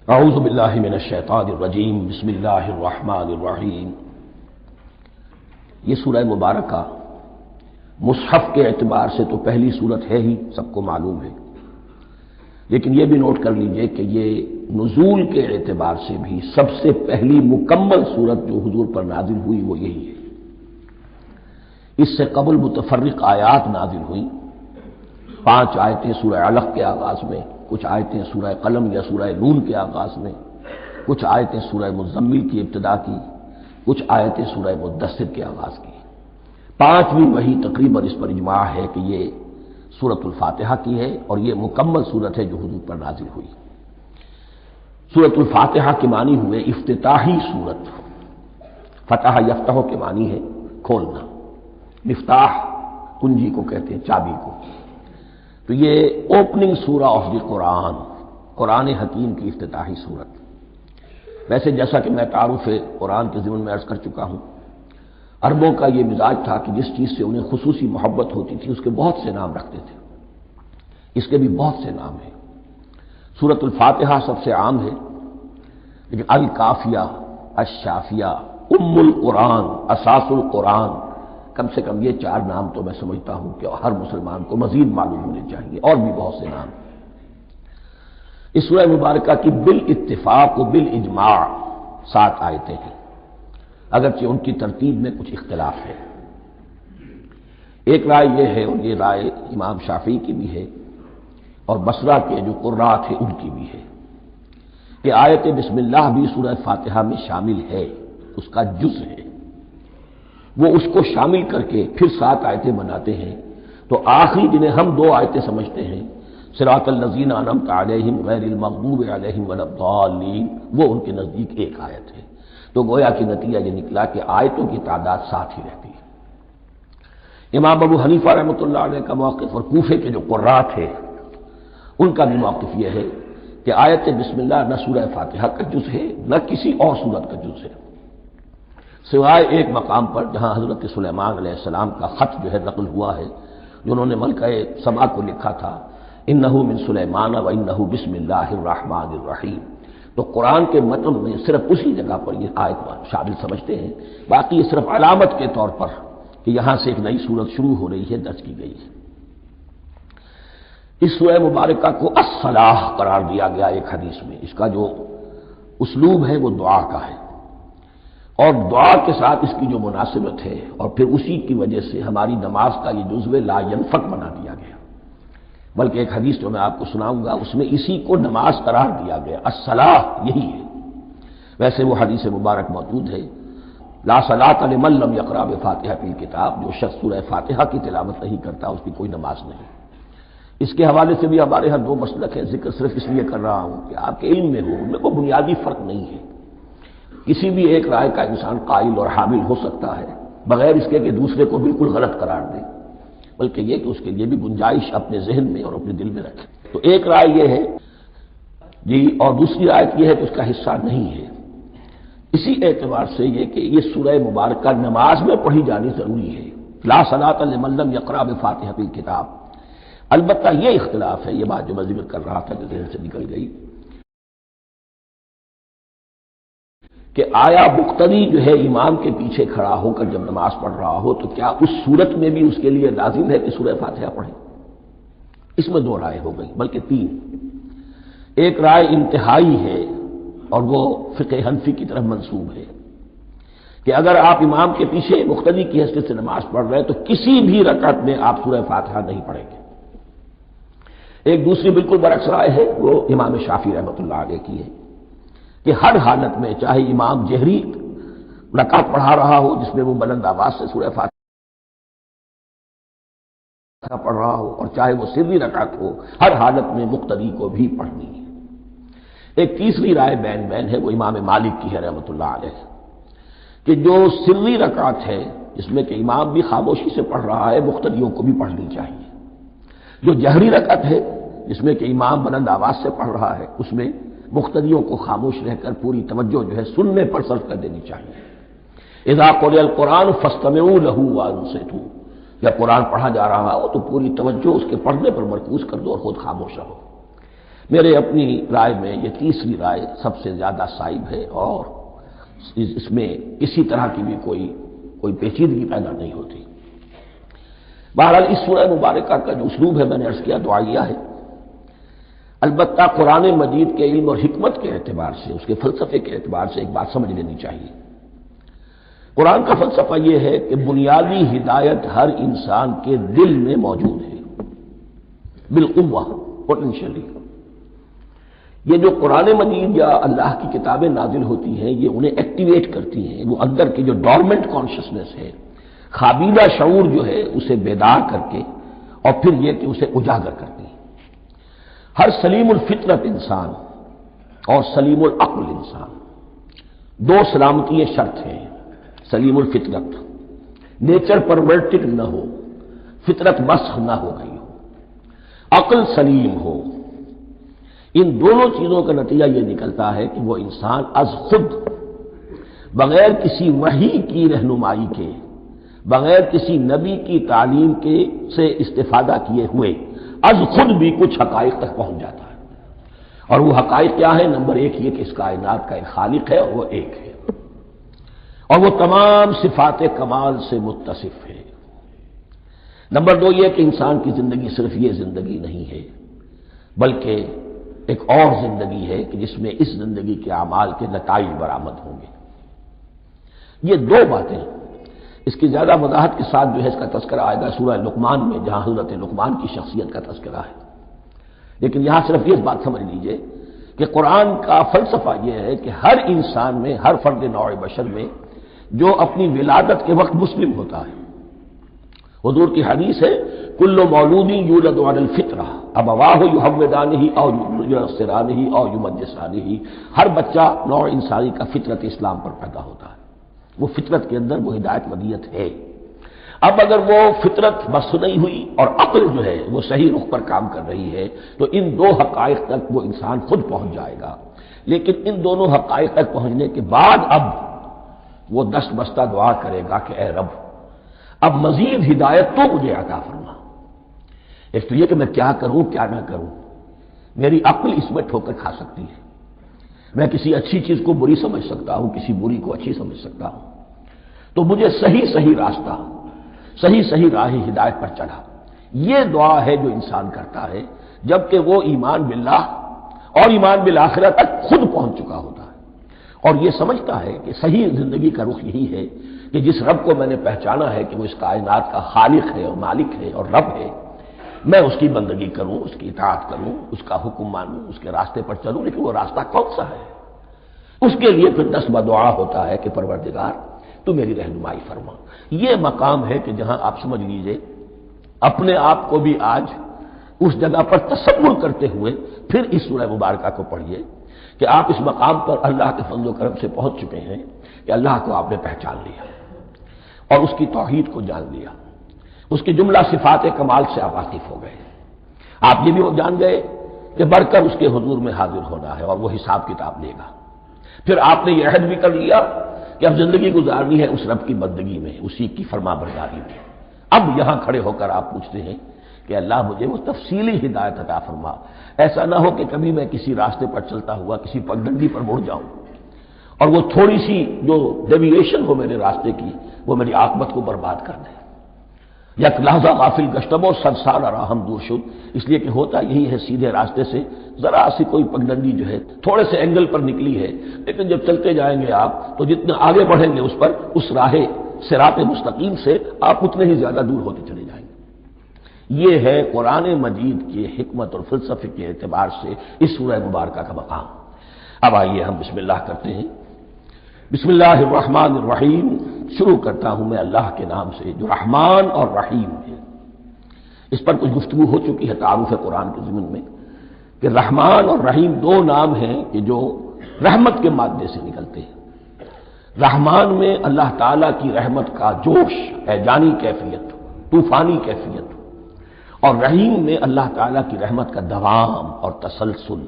اعوذ باللہ من الشیطان الرجیم بسم اللہ الرحمن الرحیم۔ یہ سورہ مبارکہ مصحف کے اعتبار سے تو پہلی سورت ہے ہی، سب کو معلوم ہے، لیکن یہ بھی نوٹ کر لیجئے کہ یہ نزول کے اعتبار سے بھی سب سے پہلی مکمل سورت جو حضور پر نازل ہوئی وہ یہی ہے۔ اس سے قبل متفرق آیات نازل ہوئیں، 5 آیتیں سورہ علق کے آغاز میں، کچھ آیتیں سورہ قلم یا سورہ نون کے آغاز میں، کچھ آیتیں سورہ مزمل کی ابتدا کی، کچھ آیتیں سورہ مدثر کے آغاز کی۔ 5ویں وہی تقریباً اس پر اجماع ہے کہ یہ سورۃ الفاتحہ کی ہے اور یہ مکمل سورت ہے جو حضور پر نازل ہوئی۔ سورۃ الفاتحہ کے معنی ہوئے افتتاحی سورت، فتح یفتح کے معنی ہے کھولنا، مفتاح کنجی کو کہتے ہیں، چابی کو۔ تو یہ اوپننگ سورہ آف دی قرآن، قرآن حکیم کی افتتاحی صورت۔ ویسے جیسا کہ میں تعارف قرآن کے ضمن میں عرض کر چکا ہوں، عربوں کا یہ مزاج تھا کہ جس چیز سے انہیں خصوصی محبت ہوتی تھی اس کے بہت سے نام رکھتے تھے۔ اس کے بھی بہت سے نام ہیں۔ سورۃ الفاتحہ سب سے عام ہے، لیکن الکافیہ، الشافیہ، ام القرآن، اساس القرآن، کم سے کم یہ 4 نام تو میں سمجھتا ہوں کہ ہر مسلمان کو مزید معلوم ہونے چاہیے، اور بھی بہت سے نام۔ اس سورہ مبارکہ کی بالاتفاق و بالاجماع 7 آیتیں ہیں، اگرچہ ان کی ترتیب میں کچھ اختلاف ہے۔ ایک رائے یہ ہے، اور یہ رائے امام شافعی کی بھی ہے اور بصرہ کے جو قراء تھے ان کی بھی ہے، کہ آیت بسم اللہ بھی سورہ فاتحہ میں شامل ہے، اس کا جز ہے۔ وہ اس کو شامل کر کے پھر 7 آیتیں بناتے ہیں، تو آخری جنہیں ہم 2 آیتیں سمجھتے ہیں، صراط الذین انعمت علیہم غیر المغضوب علیہم ولا الضالین، وہ ان کے نزدیک ایک آیت ہے۔ تو گویا کہ نتیجہ یہ نکلا کہ آیتوں کی تعداد 7 ہی رہتی ہے۔ امام ابو حنیفہ رحمۃ اللہ علیہ کا موقف اور کوفے کے جو قراء تھے ان کا بھی موقف یہ ہے کہ آیت بسم اللہ نہ سورہ فاتحہ کا جز ہے نہ کسی اور سورت کا جز ہے، سوائے ایک مقام پر جہاں حضرت سلیمان علیہ السلام کا خط جو ہے نقل ہوا ہے، جو انہوں نے ملکہ سبا کو لکھا تھا، انہ من سلیمان و انہ بسم اللہ الرحمن الرحیم۔ تو قرآن کے متن میں صرف اسی جگہ پر یہ آیت شامل سمجھتے ہیں، باقی یہ صرف علامت کے طور پر کہ یہاں سے ایک نئی سورت شروع ہو رہی ہے درج کی گئی ہے۔ اس سورہ مبارکہ کو الصلاح قرار دیا گیا ایک حدیث میں، اس کا جو اسلوب ہے وہ دعا کا ہے، اور دعا کے ساتھ اس کی جو مناسبت ہے، اور پھر اسی کی وجہ سے ہماری نماز کا یہ جزو لا ینفک بنا دیا گیا۔ بلکہ ایک حدیث جو میں آپ کو سناؤں گا اس میں اسی کو نماز قرار دیا گیا، الصلاح یہی ہے۔ ویسے وہ حدیث مبارک موجود ہے، لا صلاۃ لمن لم یقرأ بفاتحۃ الکتاب، جو شخص سورہ فاتحہ کی تلاوت نہیں کرتا اس کی کوئی نماز نہیں۔ اس کے حوالے سے بھی ہمارے ہاں 2 مسلک ہیں، ذکر صرف اس لیے کر رہا ہوں کہ آپ کے علم میں ہو، ان میں کوئی بنیادی فرق نہیں ہے۔ کسی بھی ایک رائے کا انسان قائل اور حامل ہو سکتا ہے بغیر اس کے کہ دوسرے کو بالکل غلط قرار دے، بلکہ یہ کہ اس کے لیے بھی گنجائش اپنے ذہن میں اور اپنے دل میں رکھے۔ تو ایک رائے یہ ہے جی، اور دوسری آیت یہ ہے کہ اس کا حصہ نہیں ہے۔ اسی اعتبار سے یہ کہ یہ سورہ مبارکہ نماز میں پڑھی جانی ضروری ہے، لا صلاۃ لمن لم یقرأ بفاتحۃ الکتاب۔ البتہ یہ اختلاف ہے، یہ بات جو میں ذکر کر رہا تھا جو ذہن سے نکل گئی، کہ آیا مقتدی جو ہے امام کے پیچھے کھڑا ہو کر جب نماز پڑھ رہا ہو تو کیا اس صورت میں بھی اس کے لیے لازم ہے کہ سورہ فاتحہ پڑھے؟ اس میں 2 رائے ہو گئی، بلکہ 3۔ ایک رائے انتہائی ہے اور وہ فقہ حنفی کی طرف منسوب ہے کہ اگر آپ امام کے پیچھے مقتدی کی حیثیت سے نماز پڑھ رہے ہیں تو کسی بھی رکعت میں آپ سورہ فاتحہ نہیں پڑھیں گے۔ ایک دوسری بالکل برعکس رائے ہے، وہ امام شافعی رحمۃ اللہ علیہ کی ہے کہ ہر حالت میں چاہے امام جہری رکعت پڑھا رہا ہو جس میں وہ بلند آواز سے سورہ فاتحہ پڑھ رہا ہو، اور چاہے وہ سری رکعت ہو، ہر حالت میں مقتدی کو بھی پڑھنی ہے۔ ایک تیسری رائے بین ہے، وہ امام مالک کی ہے رحمۃ اللہ علیہ، کہ جو سری رکعت ہے جس میں کہ امام بھی خاموشی سے پڑھ رہا ہے، مقتدیوں کو بھی پڑھنی چاہیے۔ جو جہری رکعت ہے جس میں کہ امام بلند آواز سے پڑھ رہا ہے، اس میں مقتدیوں کو خاموش رہ کر پوری توجہ جو ہے سننے پر صرف کر دینی چاہیے۔ اذا قرئ القرآن فاستمعوا له وانصتوا، جب قرآن پڑھا جا رہا ہو تو پوری توجہ اس کے پڑھنے پر مرکوز کر دو اور خود خاموش رہو۔ میرے اپنی رائے میں یہ تیسری رائے سب سے زیادہ صائب ہے اور اس میں کسی طرح کی بھی کوئی پیچیدگی پیدا نہیں ہوتی۔ بہرحال اس سورہ مبارکہ کا جو اسلوب ہے میں نے عرض کیا دعائیہ ہے، البتہ قرآن مجید کے علم اور حکمت کے اعتبار سے، اس کے فلسفے کے اعتبار سے ایک بات سمجھ لینی چاہیے۔ قرآن کا فلسفہ یہ ہے کہ بنیادی ہدایت ہر انسان کے دل میں موجود ہے، بالقوہ، پوٹینشلی۔ یہ جو قرآن مجید یا اللہ کی کتابیں نازل ہوتی ہیں یہ انہیں ایکٹیویٹ کرتی ہیں، وہ اندر کی جو ڈورمنٹ کانشسنس ہے، خوابیدہ شعور جو ہے اسے بیدار کر کے اور پھر یہ کہ اسے اجاگر کرتی ہیں۔ ہر سلیم الفطرت انسان اور سلیم العقل انسان، دو سلامتی شرط ہیں۔ سلیم الفطرت، نیچر پرورٹڈ نہ ہو، فطرت مسخ نہ ہو گئی ہو، عقل سلیم ہو، ان دونوں چیزوں کا نتیجہ یہ نکلتا ہے کہ وہ انسان از خود، بغیر کسی وحی کی رہنمائی کے، بغیر کسی نبی کی تعلیم کے سے استفادہ کیے ہوئے از خود بھی کچھ حقائق تک پہنچ جاتا ہے۔ اور وہ حقائق کیا ہے؟ نمبر ایک یہ کہ اس کائنات کا ایک خالق ہے اور وہ ایک ہے، اور وہ تمام صفات کمال سے متصف ہے۔ نمبر دو یہ کہ انسان کی زندگی صرف یہ زندگی نہیں ہے، بلکہ ایک اور زندگی ہے کہ جس میں اس زندگی کے اعمال کے نتائج برآمد ہوں گے۔ یہ دو باتیں، اس کی زیادہ وضاحت کے ساتھ جو ہے اس کا تذکرہ آئے گا سورہ لقمان میں، جہاں حضرت لقمان کی شخصیت کا تذکرہ ہے، لیکن یہاں صرف یہ بات سمجھ لیجئے کہ قرآن کا فلسفہ یہ ہے کہ ہر انسان میں، ہر فرد نوع بشر میں جو اپنی ولادت کے وقت مسلم ہوتا ہے، حضور کی حدیث ہے کل مولود یولد علی الفطرہ ابواہ یحودانہ او ینصرانہ او یمجسانہ، ہر بچہ نوع انسانی کا فطرت اسلام پر پیدا ہوتا ہے، وہ فطرت کے اندر وہ ہدایت ودیت ہے۔ اب اگر وہ فطرت بس نہیں ہوئی اور عقل جو ہے وہ صحیح رخ پر کام کر رہی ہے تو ان دو حقائق تک وہ انسان خود پہنچ جائے گا، لیکن ان دونوں حقائق تک پہنچنے کے بعد اب وہ دست بستہ دعا کرے گا کہ اے رب اب مزید ہدایت تو مجھے عطا فرما۔ ایک تو یہ کہ میں کیا کروں کیا نہ کروں، میری عقل اس میں ٹھوکر کھا سکتی ہے، میں کسی اچھی چیز کو بری سمجھ سکتا ہوں، کسی بری کو اچھی سمجھ سکتا ہوں، تو مجھے صحیح راستہ، صحیح راہ ہدایت پر چڑھا۔ یہ دعا ہے جو انسان کرتا ہے جبکہ وہ ایمان باللہ اور ایمان بالآخرہ تک خود پہنچ چکا ہوتا ہے، اور یہ سمجھتا ہے کہ صحیح زندگی کا رخ یہی ہے کہ جس رب کو میں نے پہچانا ہے کہ وہ اس کائنات کا خالق ہے اور مالک ہے اور رب ہے، میں اس کی بندگی کروں، اس کی اطاعت کروں، اس کا حکم مانوں، اس کے راستے پر چلوں، لیکن وہ راستہ کون سا ہے؟ اس کے لیے پھر دست بدعا ہوتا ہے کہ پروردگار تو میری رہنمائی فرما۔ یہ مقام ہے کہ جہاں آپ سمجھ لیجئے اپنے آپ کو بھی آج اس جگہ پر تصور کرتے ہوئے پھر اس سورہ مبارکہ کو پڑھیے کہ آپ اس مقام پر اللہ کے فضل و کرم سے پہنچ چکے ہیں کہ اللہ کو آپ نے پہچان لیا اور اس کی توحید کو جان لیا، اس کی جملہ صفات کمال سے آپ واقف ہو گئے، آپ یہ بھی جان گئے کہ بڑھ کر اس کے حضور میں حاضر ہونا ہے اور وہ حساب کتاب لے گا۔ پھر آپ نے یہ عہد بھی کر لیا کہ اب زندگی گزارنی ہے اس رب کی بندگی میں، اسی کی فرما برداری میں۔ اب یہاں کھڑے ہو کر آپ پوچھتے ہیں کہ اللہ مجھے وہ تفصیلی ہدایت عطا فرما، ایسا نہ ہو کہ کبھی میں کسی راستے پر چلتا ہوا کسی پگڈنڈی پر مڑ جاؤں اور وہ تھوڑی سی جو ڈیویشن ہو میرے راستے کی وہ میری عاقبت کو برباد کر دے۔ یک لحظہ غافل گشتم اور سرسار راہم دور شد، اس لیے کہ ہوتا یہی ہے سیدھے راستے سے ذرا سی کوئی پگڈنڈی جو ہے تھوڑے سے اینگل پر نکلی ہے، لیکن جب چلتے جائیں گے آپ تو جتنا آگے بڑھیں گے اس پر، اس راہ صراط مستقیم سے آپ اتنے ہی زیادہ دور ہوتے چلے جائیں گے۔ یہ ہے قرآن مجید کی حکمت اور فلسفے کے اعتبار سے اس سورہ مبارکہ کا مقام۔ اب آئیے ہم بسم اللہ کرتے ہیں۔ بسم اللہ الرحمن الرحیم، شروع کرتا ہوں میں اللہ کے نام سے جو رحمان اور رحیم ہے۔ اس پر کچھ گفتگو ہو چکی ہے تعارف قرآن کے ضمن میں کہ رحمان اور رحیم دو نام ہیں کہ جو رحمت کے مادے سے نکلتے ہیں۔ رحمان میں اللہ تعالیٰ کی رحمت کا جوش ہے، جانی کیفیت، طوفانی کیفیت، اور رحیم میں اللہ تعالیٰ کی رحمت کا دوام اور تسلسل۔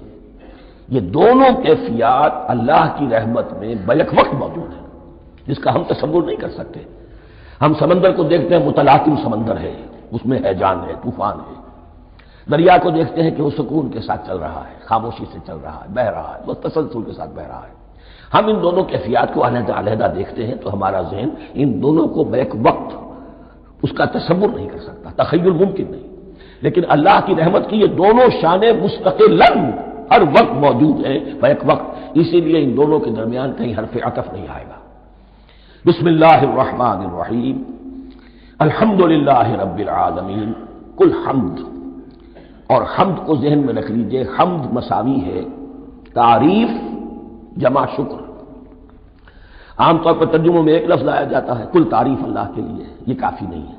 یہ دونوں کیفیات اللہ کی رحمت میں بیک وقت موجود ہیں، جس کا ہم تصور نہیں کر سکتے۔ ہم سمندر کو دیکھتے ہیں، متلاطم سمندر ہے، اس میں ہیجان ہے، طوفان ہے، دریا کو دیکھتے ہیں کہ وہ سکون کے ساتھ چل رہا ہے، خاموشی سے چل رہا ہے، بہہ رہا ہے، بس تسلسل کے ساتھ بہہ رہا ہے۔ ہم ان دونوں کیفیات کو علیحدہ علیحدہ دیکھتے ہیں تو ہمارا ذہن ان دونوں کو بیک وقت اس کا تصور نہیں کر سکتا، تخیل ممکن نہیں۔ لیکن اللہ کی رحمت کی یہ دونوں شانیں مستقلاً ہر وقت موجود ہیں بیک وقت، اسی لیے ان دونوں کے درمیان کہیں حرف عطف نہیں آئے گا۔ بسم اللہ الرحمن الرحیم، الحمد للہ رب العالمین، کل حمد، اور حمد کو ذہن میں رکھ لیجئے، حمد مساوی ہے تعریف جمع شکر۔ عام طور پر ترجموں میں ایک لفظ لایا جاتا ہے، کل تعریف اللہ کے لیے، یہ کافی نہیں ہے۔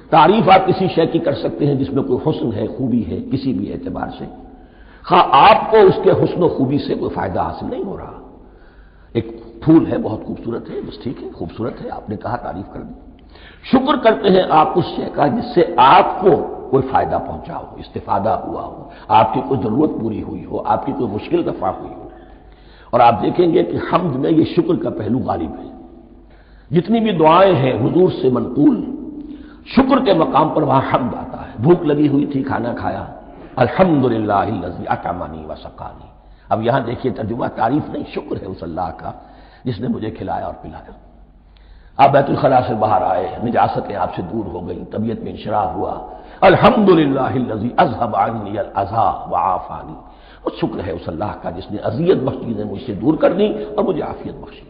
تعریف آپ کسی شے کی کر سکتے ہیں جس میں کوئی حسن ہے، خوبی ہے، کسی بھی اعتبار سے، خواہ آپ کو اس کے حسن و خوبی سے کوئی فائدہ حاصل نہیں ہو رہا۔ ایک پھول ہے، بہت خوبصورت ہے، بس ٹھیک ہے، خوبصورت ہے، آپ نے کہا، تعریف کر دی۔ شکر کرتے ہیں آپ اس شے کا جس سے آپ کو کوئی فائدہ پہنچا ہو، استفادہ ہوا ہو، آپ کی کوئی ضرورت پوری ہوئی ہو، آپ کی کوئی مشکل رفع ہوئی ہو۔ اور آپ دیکھیں گے کہ حمد میں یہ شکر کا پہلو غالب ہے۔ جتنی بھی دعائیں ہیں حضور سے منقول، شکر کے مقام پر وہاں حمد آتا ہے۔ بھوک لگی ہوئی تھی، کھانا کھایا، الحمدللہ الذی اطعمنی وسقانی۔ اب یہاں دیکھیے ترجمہ تعریف نہیں، شکر ہے اس اللہ کا جس نے مجھے کھلایا اور پلایا۔ آپ بیت الخلاء سے باہر آئے، نجاستیں آپ سے دور ہو گئی، طبیعت میں انشراح ہوا، الحمدللہ الذی اذھب عنی الاذی وعافانی۔ اور شکر ہے اس اللہ کا جس نے اذیت بخش چیزیں مجھ سے دور کر دی اور مجھے عافیت بخشی۔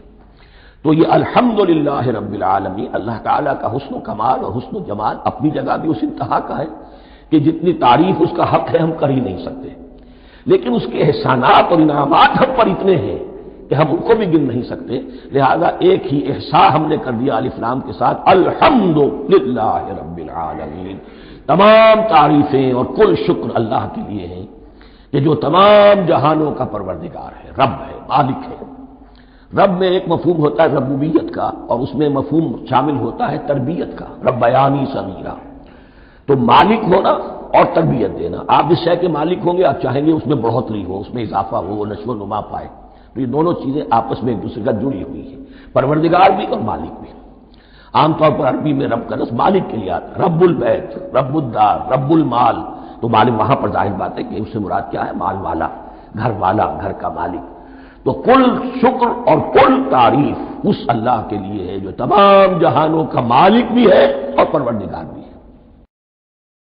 تو یہ الحمدللہ رب العالمین، اللہ تعالیٰ کا حسن و کمال اور حسن و جمال اپنی جگہ بھی اس انتہا کا ہے کہ جتنی تعریف اس کا حق ہے ہم کر ہی نہیں سکتے، لیکن اس کے احسانات اور انعامات ہم پر اتنے ہیں کہ ہم ان کو بھی گن نہیں سکتے۔ لہذا ایک ہی احساء ہم نے کر دیا الف لام کے ساتھ، الحمدللہ رب العالمین۔ تمام تعریفیں اور کل شکر اللہ کے لیے ہیں کہ جو تمام جہانوں کا پروردگار ہے، رب ہے، مالک ہے۔ رب میں ایک مفہوم ہوتا ہے ربوبیت کا، اور اس میں مفہوم شامل ہوتا ہے تربیت کا، ربیانی صغیرا۔ تو مالک ہونا اور تربیت دینا، آپ جس شے کے مالک ہوں گے آپ چاہیں گے اس میں بڑھوتری ہو، اس میں اضافہ ہو، وہ نشو و نما پائے۔ تو یہ دونوں چیزیں آپس میں ایک دوسرے کا جڑی ہوئی ہیں، پروردگار بھی اور مالک بھی۔ عام طور پر عربی میں رب کا لفظ مالک کے لیے آتا ہے، رب البیت، رب الدار، رب المال۔ تو مالک وہاں پر ظاہر بات ہے کہ اس سے مراد کیا ہے، مال والا، گھر کا مالک۔ تو کل شکر اور کل تعریف اس اللہ کے لیے ہے جو تمام جہانوں کا مالک بھی ہے اور پروردگار بھی ہے۔